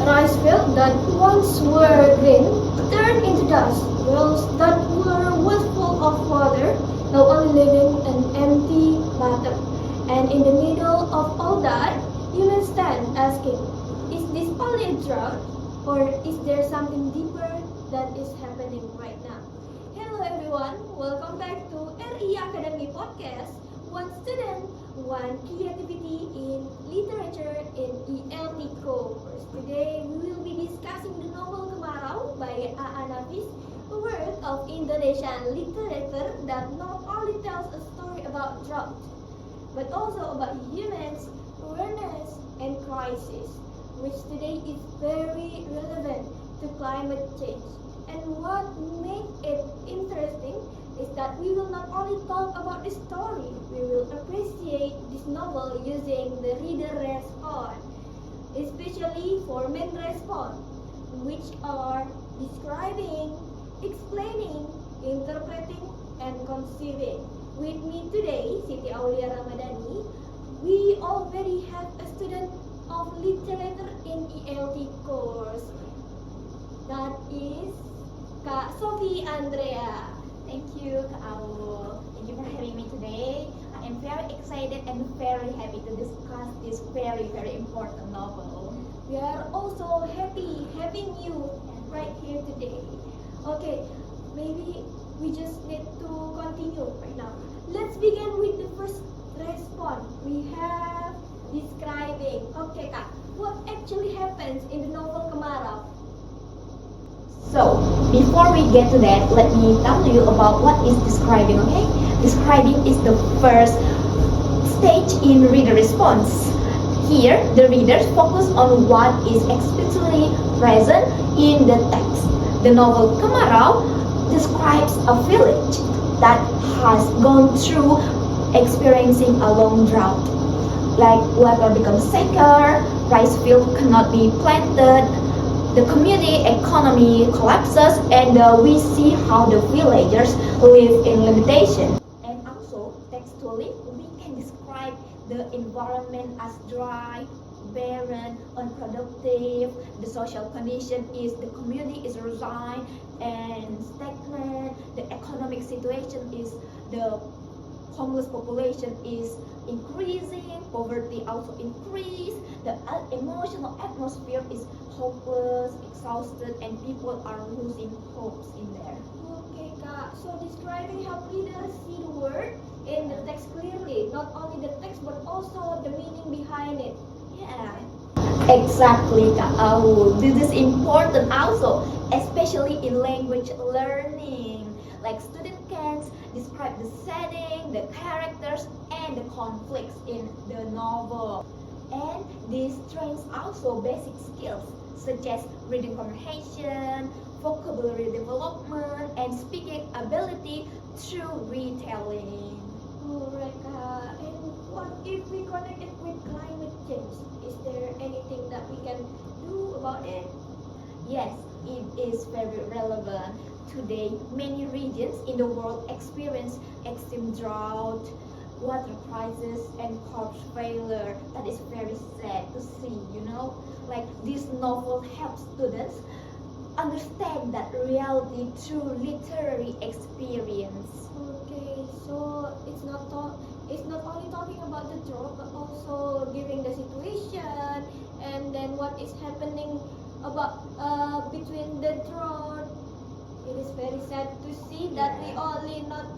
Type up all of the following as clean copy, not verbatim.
rice fields that once were green turned into dust. Wells that were once full of water now only leaving an empty bottom. And in the middle of all that, humans stand asking, is this only a drought? Or is there something deeper that is happening right now? Hello everyone, welcome back to RI Academy Podcast. One student, one creativity in literature in ELT course. Today we will be discussing the novel Kemarau by Navis, a work of Indonesian literature that not only tells a story about drought, but also about humans, awareness, and crisis, which today is very relevant to climate change. And what makes it interesting is that we will not only talk about the story, we will appreciate this novel using the reader response, especially for main response, which are describing, explaining, interpreting, and conceiving. With me today, Siti Aulia Ramadhani, we already have a student of literature in ELT course. That is Kak Sophie Andrea. Thank you, Kak Aul. Thank you for having me today. I am very excited and very happy to discuss this very, very important novel. We are also happy having you right here today. Okay, maybe we just need to continue right now. Let's begin with the first response. We have describing. Okay, Kak, what actually happens in the novel Kemarau? So, before we get to that, let me tell you about what is describing, okay? Describing is the first stage in reader response. Here, the readers focus on what is explicitly present in the text. The novel Kemarau describes a village that has gone through experiencing a long drought. Like water becomes scarce, rice field cannot be planted, the community economy collapses, and we see how the villagers live in limitation. And also, textually, we can describe the environment as dry, barren, unproductive. The social condition is the community is resigned and stagnant. The economic situation is the homeless population is increasing, poverty also increased, the emotional atmosphere is hopeless, exhausted, and people are losing hopes in there. Okay, Kak. So describing how readers see the word in the text clearly, not only the text but also the meaning behind it. Yeah, exactly, Kak Aul. This is important also, especially in language learning. Like students can describe the setting, the characters, and the conflicts in the novel. And this trains also basic skills such as reading comprehension, vocabulary development, and speaking ability through retelling. Alright, Kak. And what if we connect it with climate change? Is there anything that we can do about it? Yes, it is very relevant. Today, many regions in the world experience extreme drought, water crisis, and crop failure. That is very sad to see, Like this novel helps students understand that reality through literary experience. Okay, so it's not only talking about the drought but also giving the situation and then what is happening about between the drought. It is very sad to see that we only not.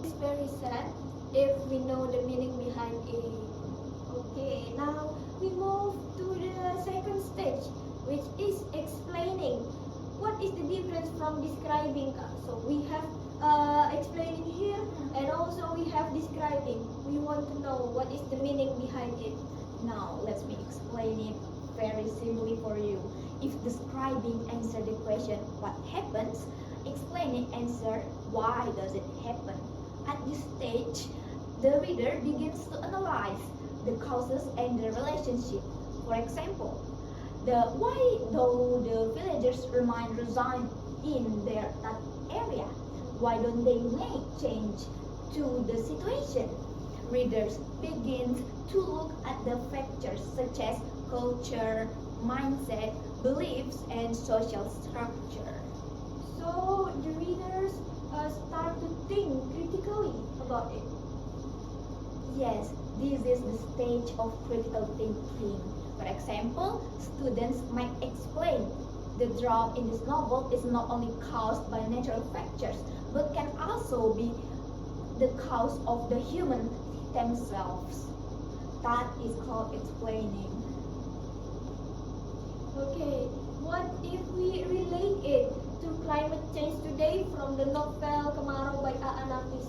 It's very sad if we know the meaning behind it. Okay, now we move to the second stage, which is explaining. What is the difference from describing? So we have explaining here, and also we have describing. We want to know what is the meaning behind it. Now, let me explain it very simply for you. If describing answer the question, what happens? Explaining answer, why does it happen? At this stage, the reader begins to analyze the causes and the relationship. For example, why do the villagers remain resigned in that area? Why don't they make change to the situation? Readers begin to look at the factors such as culture, mindset, beliefs, and social structure. So the readers start to think critically about it. Yes, this is the stage of critical thinking. For example, students might explain the drought in this novel is not only caused by natural factors, but can also be the cause of the human themselves. That is called explaining. Okay, what if we relate it to climate change today from the novel Kemarau by Navis?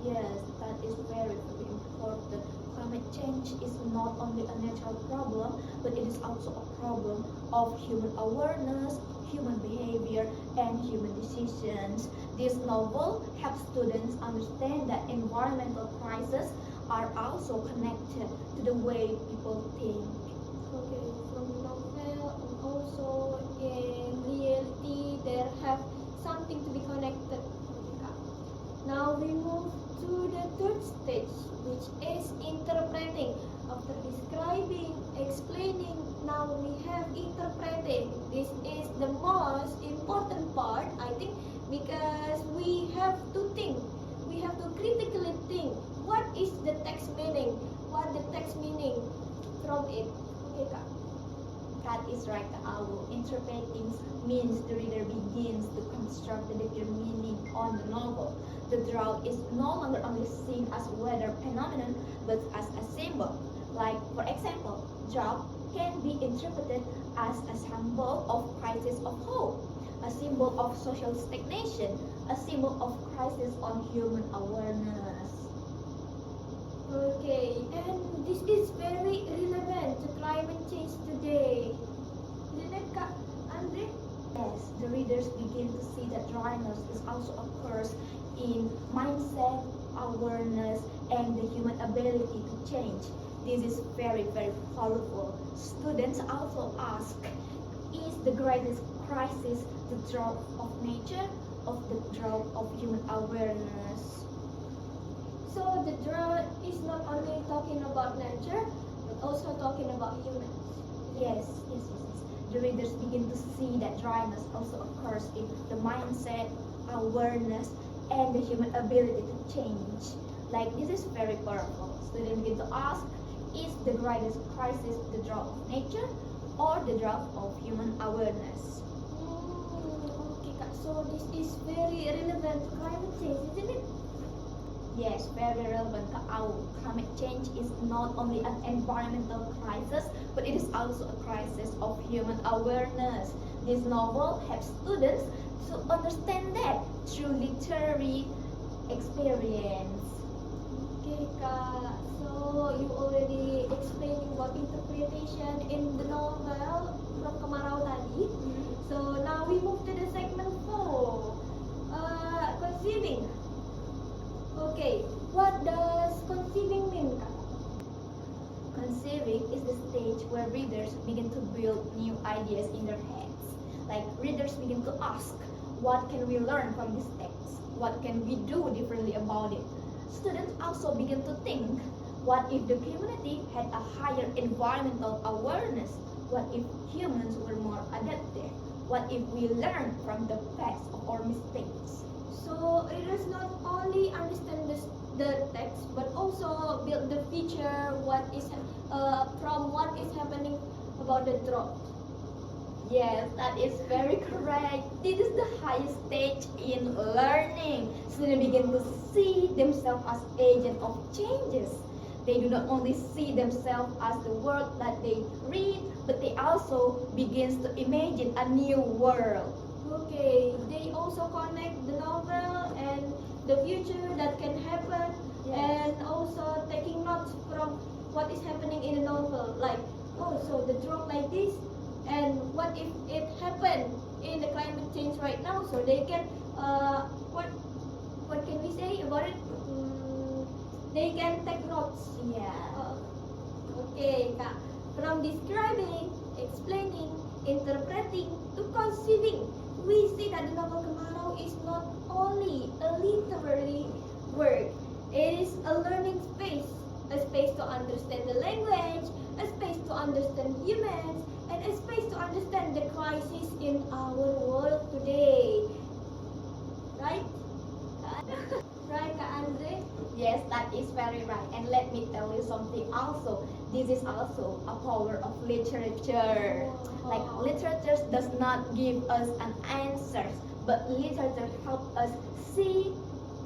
Yes, that is very, very important. Climate change is not only a natural problem, but it is also a problem of human awareness, human behavior, and human decisions. This novel helps students understand that environmental crises are also connected to the way people think. Okay, from the novel and also in reality there have something to be connected. Now we move to the third stage, which is interpreting. After describing, explaining, now we have interpreting. This is the most important part, I think, because we have to think. We have to critically think. What is the text meaning? What the text meaning from it? Okay, Kak. That is right, Kak. Interpreting means the reader begins to construct the deeper meaning on the novel. The drought is no longer only seen as a weather phenomenon, but as a symbol. Like, for example, drought can be interpreted as a symbol of crisis of hope, a symbol of social stagnation, a symbol of crisis on human awareness. Okay, and this is very relevant to climate change today. Isn't it, Kak Andre? Yes, the readers begin to see that dryness is also occurs in mindset, awareness, and the human ability to change. This is very, very powerful. Students also ask, is the greatest crisis the drought of nature or the drought of human awareness? So the drought is not only talking about nature, but also talking about humans. Yes. The readers begin to see that dryness also occurs in the mindset, awareness, and the human ability to change. Like, this is very powerful. Students begin to ask, is the greatest crisis the drought of nature or the drought of human awareness? Okay, Kak. So this is very relevant to climate change, isn't it? Yes, very relevant. Our climate change is not only an environmental crisis, but it is also a crisis of human awareness. This novel helps students to understand that through literary experience. Okay, Kak. So you already explaining about interpretation in the novel from Kemarau tadi. So now we move to the segment 4, conceiving. Okay, what does conceiving mean, Kak? Conceiving is the stage where readers begin to build new ideas in their heads. Like, readers begin to ask, what can we learn from this text? What can we do differently about it? Students also begin to think, what if the community had a higher environmental awareness? What if humans were more adaptive? What if we learn from the past of our mistakes? So it does not only understand the text, but also build the future. What is from what is happening about the drought. Yes, that is very correct. This is the highest stage in learning. Students begin to see themselves as agents of changes. They do not only see themselves as the world that they read, but they also begin to imagine a new world. Okay, they also connect the novel and the future that can happen, Yes. and also taking notes from what is happening in the novel. Like, oh, so the drought like this, and what if it happened in the climate change right now? So they can, what can we say about it? They can take notes. Yeah. Okay, Kak. From describing, explaining, interpreting to conceiving, we see that the novel Kemarau is not only a literary work. It is a learning space to understand the language, a space to understand humans, and a space to understand the crisis in our world today. Right? Right, Kak Andre? Yes, that is very right. And let me tell you something also. This is also a power of literature. Like literature does not give us an answer, but literature helps us see,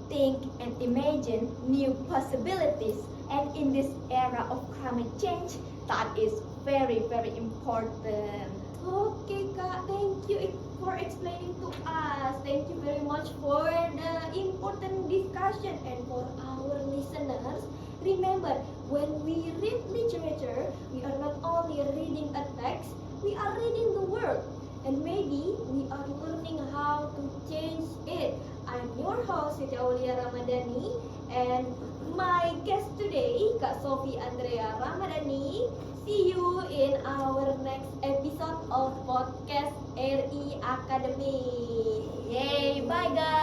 think, and imagine new possibilities. And in this era of climate change, that is very, very important. Okay, Kak, thank you for explaining to us. Thank you very much for the important discussion and for our listeners. Remember, when we read literature, we are not only reading a text, we are reading the world. And maybe we are learning how to change it. I'm your host, Siti Aulia Ramadhani, and my guest today, Kak Sophie Andrea Ramadhani. See you in our next episode of podcast RI Academy. Yay, bye guys!